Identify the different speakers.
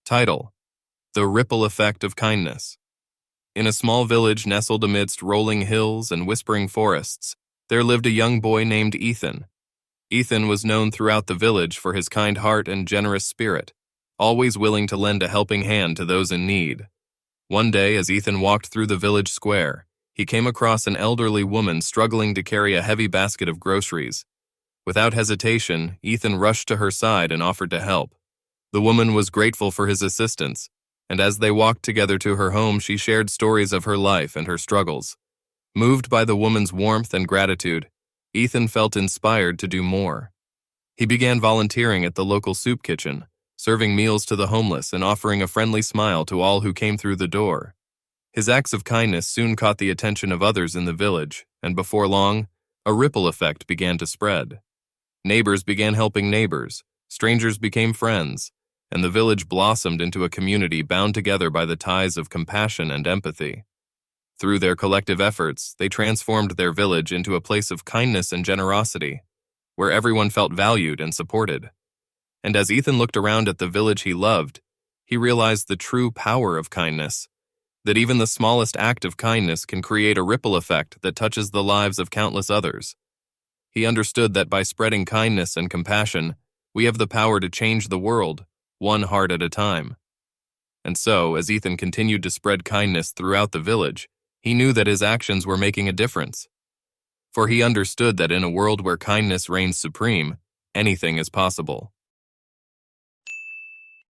Speaker 1: Title: The Ripple Effect of Kindness. In a small village nestled amidst rolling hills and whispering forests, there lived a young boy named Ethan. Ethan was known throughout the village for his kind heart and generous spirit, always willing to lend a helping hand to those in need. One day, as Ethan walked through the village square, he came across an elderly woman struggling to carry a heavy basket of groceries. Without hesitation, Ethan rushed to her side and offered to help. The woman was grateful for his assistance, and as they walked together to her home, she shared stories of her life and her struggles. Moved by the woman's warmth and gratitude, Ethan felt inspired to do more. He began volunteering at the local soup kitchen, serving meals to the homeless and offering a friendly smile to all who came through the door. His acts of kindness soon caught the attention of others in the village, and before long, a ripple effect began to spread. Neighbors began helping neighbors, strangers became friends, and the village blossomed into a community bound together by the ties of compassion and empathy. Through their collective efforts, they transformed their village into a place of kindness and generosity, where everyone felt valued and supported. And as Ethan looked around at the village he loved, he realized the true power of kindness, that even the smallest act of kindness can create a ripple effect that touches the lives of countless others. He understood that by spreading kindness and compassion, we have the power to change the world, one heart at a time. And so, as Ethan continued to spread kindness throughout the village, he knew that his actions were making a difference. For he understood that in a world where kindness reigns supreme, anything is possible.